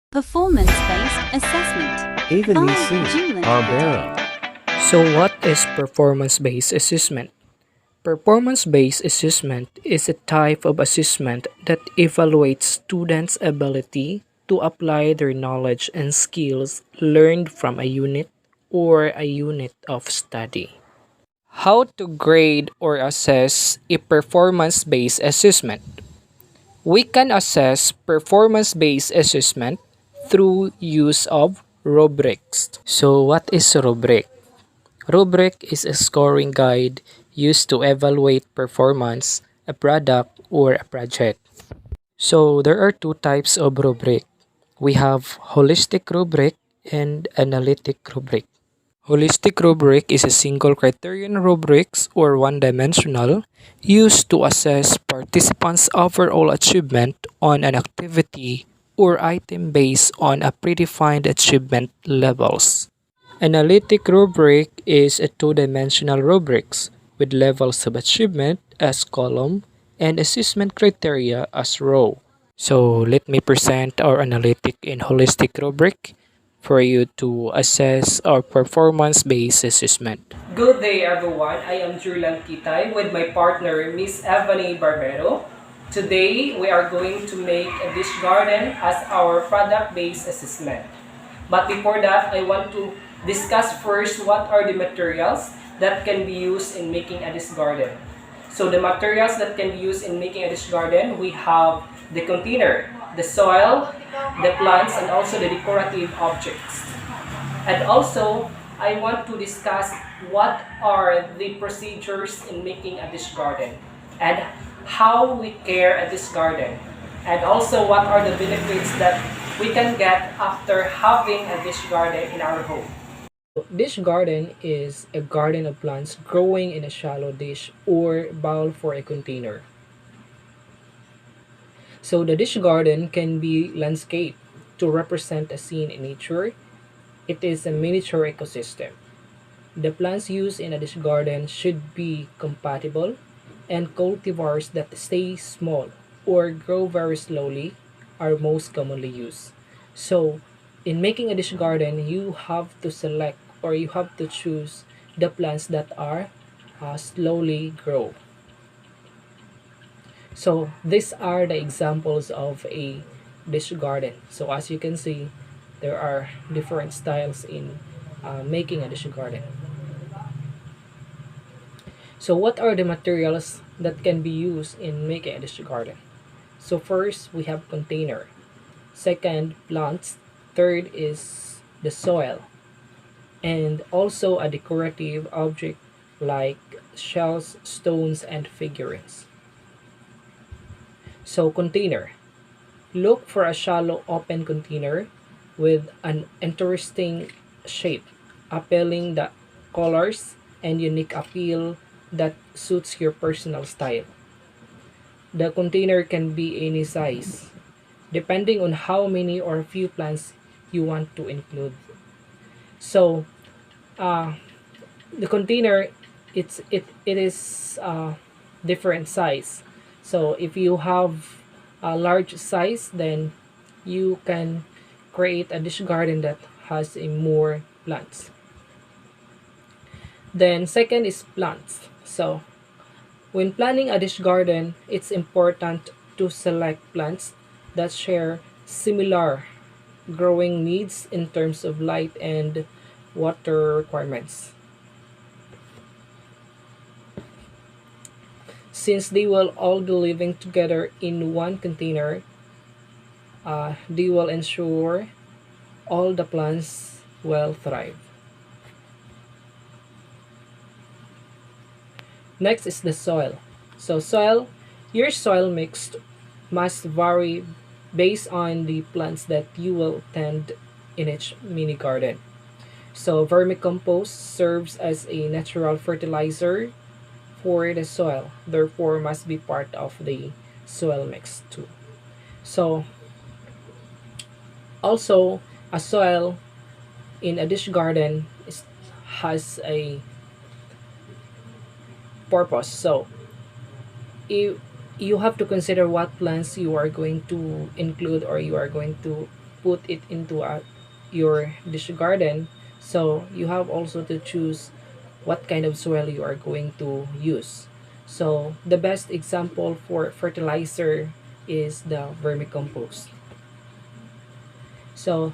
Performance-based assessment Eva-Nie by Jurland Barbero. Quitay. So, what is performance based assessment? Performance based assessment is a type of assessment that evaluates students' ability to apply their knowledge and skills learned from a unit or a unit of study. How to grade or assess a performance based assessment? We can assess performance based assessment through use of rubrics. So, what is a rubric? Rubric is a scoring guide used to evaluate performance, a product, or a project. So there are two types of rubric. We have holistic rubric and analytic rubric. Holistic rubric is a single criterion rubrics or one-dimensional used to assess participants' overall achievement on an activity or item based on a predefined achievement levels. Analytic rubric is a two-dimensional rubrics with levels of achievement as column and assessment criteria as row. So let me present our analytic and holistic rubric for you to assess our performance-based assessment. Good day everyone, I am Jurland Quitay with my partner Miss Eva-Nie Barbero. Today we are going to make a dish garden as our product-based assessment. But before that, I want to discuss first what are the materials that can be used in making a dish garden. So the materials that can be used in making a dish garden, we have the container, the soil, the plants, and also the decorative objects. And also, I want to discuss what are the procedures in making a dish garden and how we care a dish garden. And also, what are the benefits that we can get after having a dish garden in our home. Dish garden is a garden of plants growing in a shallow dish or bowl for a container. So the dish garden can be landscape to represent a scene in nature. It is a miniature ecosystem. The plants used in a dish garden should be compatible and cultivars that stay small or grow very slowly are most commonly used. So in making a dish garden, you have to select or you have to choose the plants that are slowly grow. So these are the examples of a dish garden. So as you can see, there are different styles in making a dish garden. So what are the materials that can be used in making a dish garden? So first we have container. Second, plants. Third is the soil. And also a decorative object like shells, stones, and figurines. So container. Look for a shallow open container with an interesting shape, appealing the colors and unique appeal that suits your personal style. The container can be any size, depending on how many or few plants you want to include. So, uh, the container, it is different size. So if you have a large size, then you can create a dish garden that has a more plants. Then second is plants. So when planning a dish garden, it's important to select plants that share similar growing needs in terms of light and water requirements. Since they will all be living together in one container, they will ensure all the plants will thrive. Next is the soil. So your soil mix must vary based on the plants that you will tend in each mini garden. So vermicompost serves as a natural fertilizer for the soil, therefore must be part of the soil mix too. So also a soil in a dish garden has a purpose. So you have to consider what plants you are going to include or you are going to put it into your dish garden. So you have also to choose what kind of soil you are going to use. So the best example for fertilizer is the vermicompost. So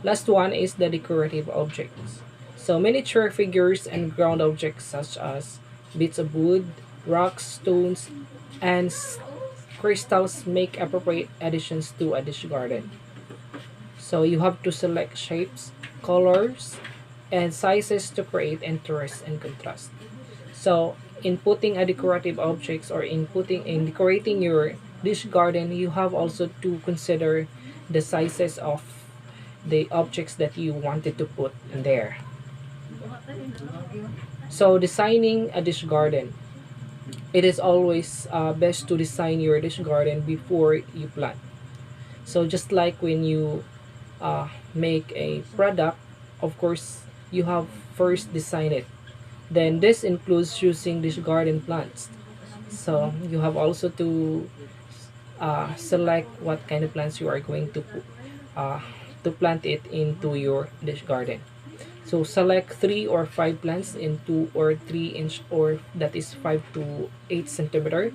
last one is the decorative objects. So miniature figures and ground objects such as bits of wood, rocks, stones, and crystals make appropriate additions to a dish garden. So you have to select shapes, colors, and sizes to create interest and contrast. So in putting a decorative objects or in decorating your dish garden, you have also to consider the sizes of the objects that you wanted to put in there. So designing a dish garden, it is always best to design your dish garden before you plant. So just like when you make a product, of course you have first design it. Then this includes choosing dish garden plants. So you have also to select what kind of plants you are going uh, to plant it into your dish garden. So select 3 or 5 plants in 2 or 3 inch, or that is 5 to 8 centimeter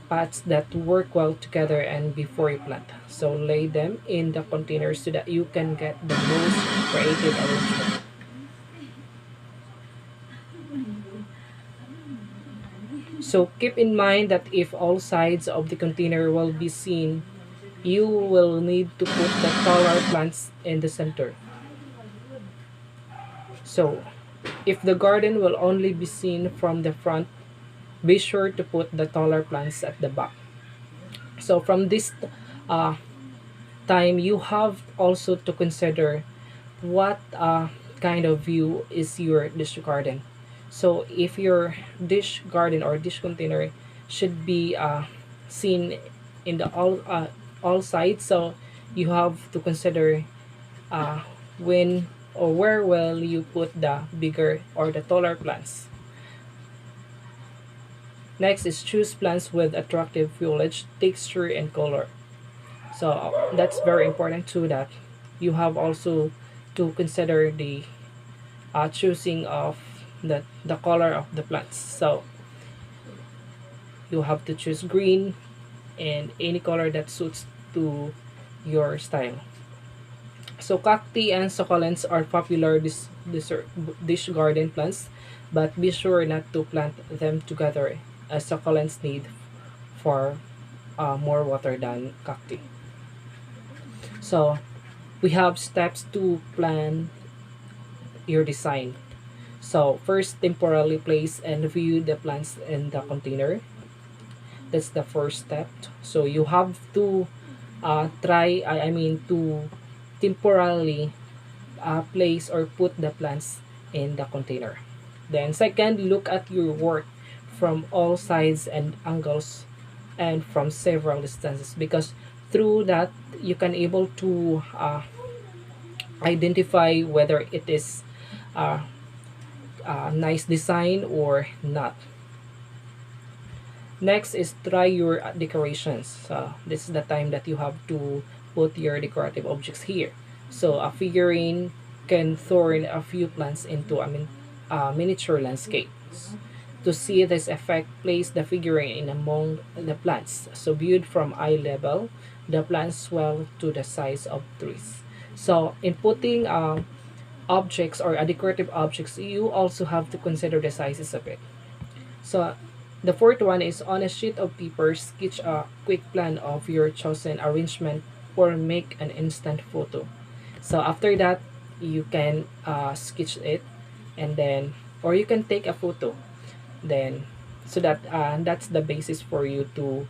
pots that work well together and before you plant. So lay them in the containers so that you can get the most creative arrangement. So keep in mind that if all sides of the container will be seen, you will need to put the taller plants in the center. So if the garden will only be seen from the front, be sure to put the taller plants at the back. So from this uh, time, you have also to consider what kind of view is your dish garden. So if your dish garden or dish container should be seen in the all sides, so you have to consider uh, when or where will you put the bigger or the taller plants. Next is choose plants with attractive foliage, texture, and color. So that's very important too, that you have also to consider the choosing of the color of the plants. So you have to choose green and any color that suits to your style. So cacti and succulents are popular dish garden plants, but be sure not to plant them together, as succulents need for more water than cacti. So we have steps to plan your design. So first, temporarily place and view the plants in the container. That's the first step. So you have to to temporarily place or put the plants in the container. Then second, look at your work from all sides and angles and from several distances, because through that you can able to identify whether it is uh, a nice design or not. Next is try your decorations. So this is the time that you have to put your decorative objects here. So a figurine can throw a few plants into a miniature landscape. To see this effect, place the figurine in among the plants. So viewed from eye level, the plants swell to the size of trees. So in putting objects or decorative objects, you also have to consider the sizes of it. So the fourth one is on a sheet of paper, sketch a quick plan of your chosen arrangement or make an instant photo. So after that, you can sketch it, and then or you can take a photo. Then so that that's the basis for you to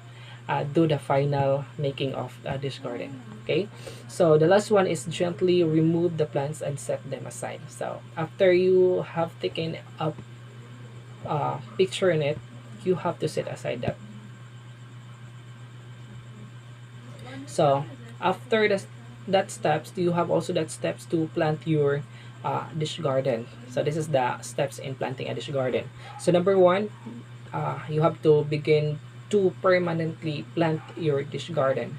do the final making of this garden. Okay, so the last one is gently remove the plants and set them aside. So after you have taken a picture in it, you have to set aside that. So after that steps, you have also that steps to plant your dish garden. So this is the steps in planting a dish garden. So number one, you have to begin to permanently plant your dish garden.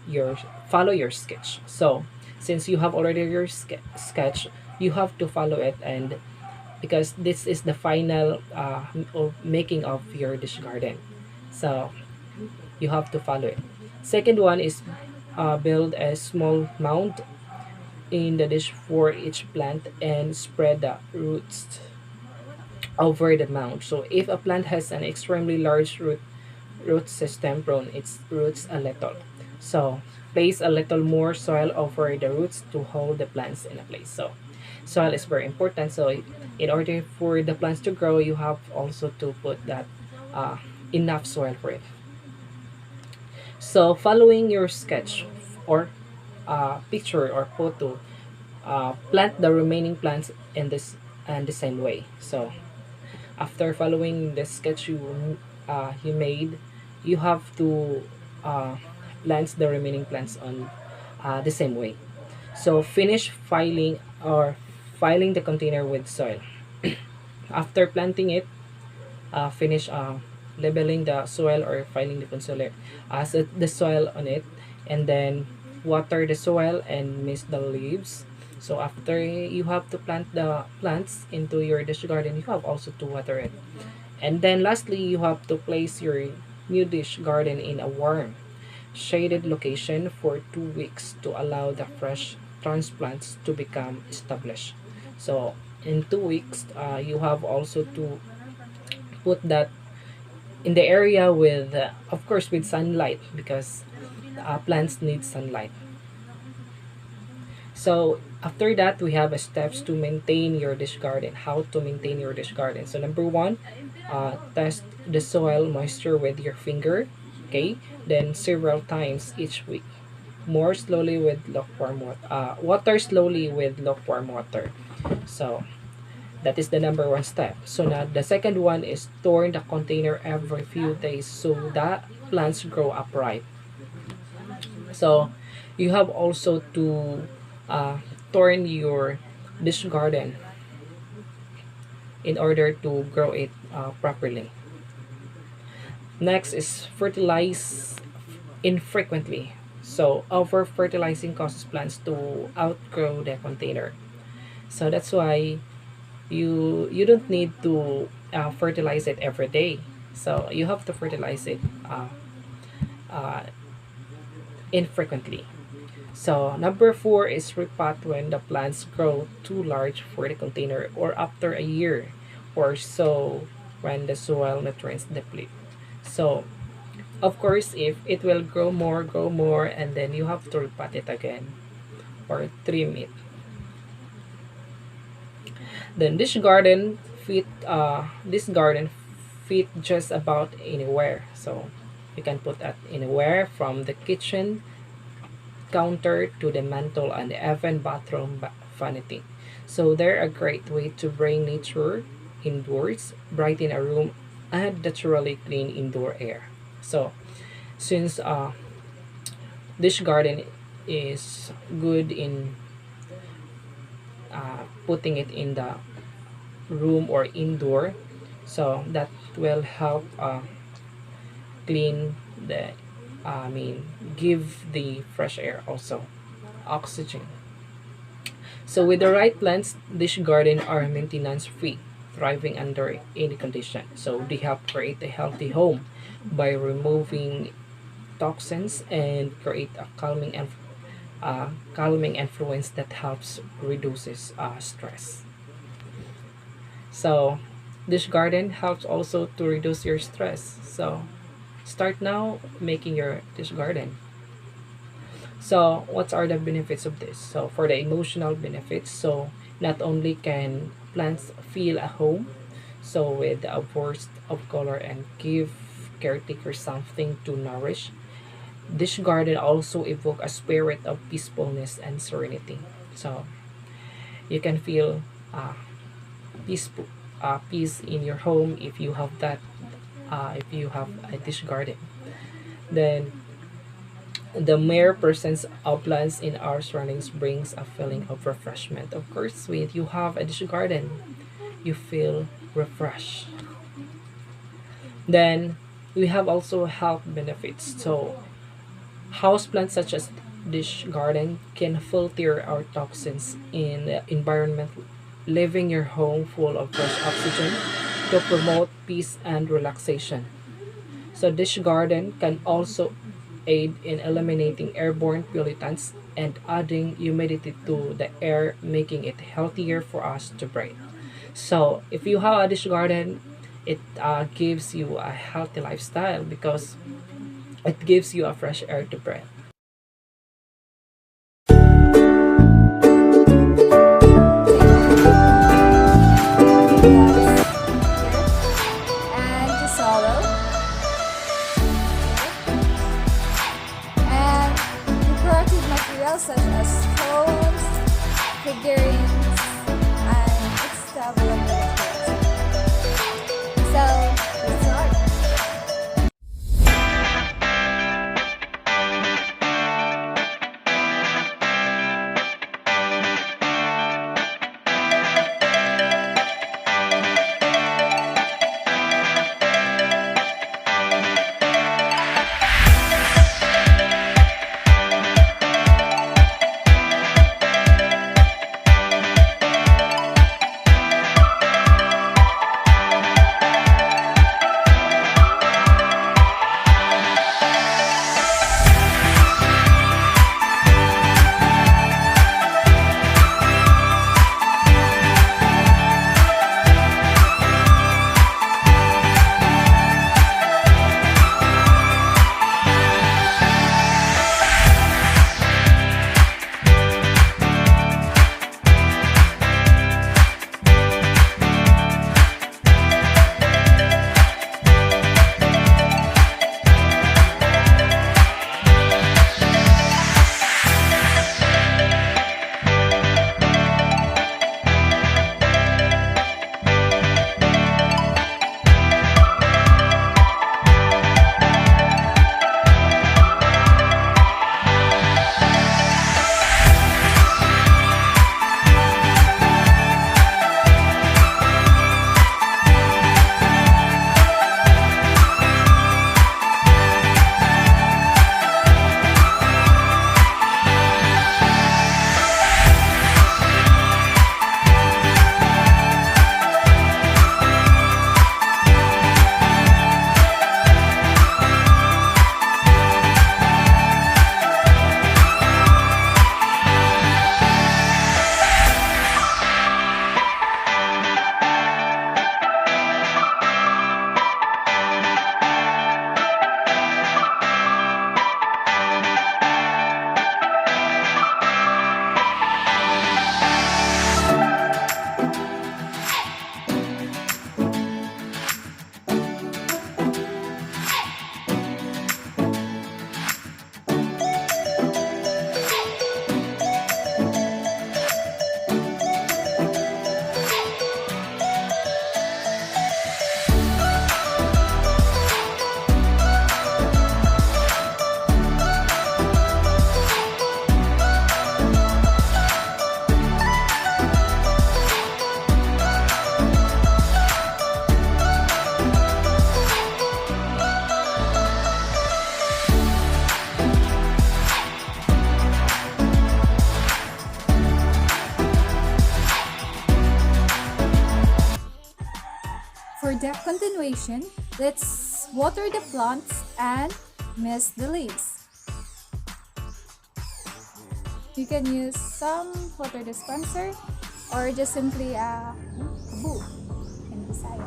your follow your sketch. So since you have already your sketch, you have to follow it, and because this is the final making of your dish garden, so you have to follow it. Second one is build a small mound in the dish for each plant and spread the roots over the mound. So if a plant has an extremely large root system, prone its roots a little. So place a little more soil over the roots to hold the plants in a place. So soil is very important. So in order for the plants to grow, you have also to put that uh, enough soil for it. So following your sketch or picture or photo, plant the remaining plants in this and the same way. So after following the sketch you made, you have to uh, plant the remaining plants on the same way. So finish filing the container with soil. After planting it, finish leveling the soil or filing the concealer as the soil on it, and then water the soil and mist the leaves. So after you have to plant the plants into your dish garden, you have also to water it. And then lastly, you have to place your new dish garden in a warm shaded location for 2 weeks to allow the fresh transplants to become established. So in 2 weeks, you have also to put that in the area with of course with sunlight, because plants need sunlight. So after that, we have steps to maintain your dish garden. How to maintain your dish garden? So number one, test the soil moisture with your finger. Okay, then several times each week. More slowly with lukewarm water. Water slowly with lukewarm water. So that is the number one step. So now the second one is turn the container every few days so that plants grow upright. So you have also to uh, turn your dish garden in order to grow it properly. Next is fertilize infrequently. So over fertilizing causes plants to outgrow the container. So that's why you don't need to fertilize it every day. So you have to fertilize it uh, infrequently. So number four is repot when the plants grow too large for the container or after a year or so when the soil nutrients deplete. So of course, if it will grow more, and then you have to repot it again or trim it. Then this garden fit just about anywhere. So you can put that anywhere from the kitchen counter to the mantle and even bathroom vanity. So they're a great way to bring nature indoors, brighten a room, and naturally clean indoor air. So since this garden is good in putting it in the room or indoor, so that will help clean the I mean give the fresh air also, oxygen. So with the right plants, this garden are maintenance free, thriving under any condition. So they help create a healthy home by removing toxins and create a calming influence that helps reduces stress. So this garden helps also to reduce your stress. So start now making your dish garden. So what are the benefits of this? So for the emotional benefits, so not only can plants feel a home, so with a burst of color and give caretakers something to nourish, this garden also evoke a spirit of peacefulness and serenity. So you can feel uh, peaceful, peace in your home if you have that. If you have a dish garden, then the mere presence of plants in our surroundings brings a feeling of refreshment. Of course, when you have a dish garden, you feel refreshed. Then we have also health benefits. So Houseplants such as dish garden can filter our toxins in the environment, leaving your home full of fresh oxygen to promote peace and relaxation. So dish garden can also aid in eliminating airborne pollutants and adding humidity to the air, making it healthier for us to breathe. So if you have a dish garden, it gives you a healthy lifestyle because it gives you a fresh air to breathe. And the sorrow and decorative materials such as stones, figurines, and its development. So let's start. For the continuation, let's water the plants and mist the leaves. You can use some water dispenser or just simply a kabu in Bisaya.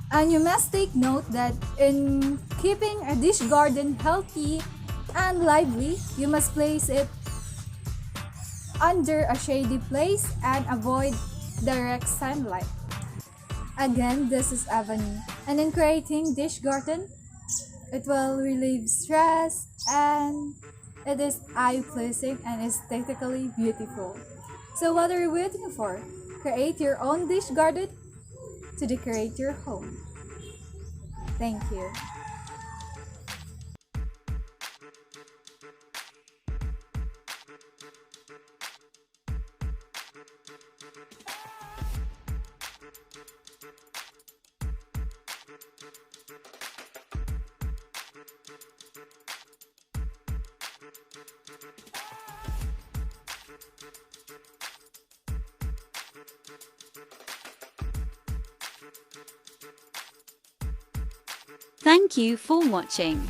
And you must take note that in keeping a dish garden healthy and lively, you must place it under a shady place and avoid direct sunlight. Again, this is Eva-Nie. And in creating dish garden, it will relieve stress and it is eye-pleasing and aesthetically beautiful. So what are you waiting for? Create your own dish garden to decorate your home. Thank you. Thank you for watching.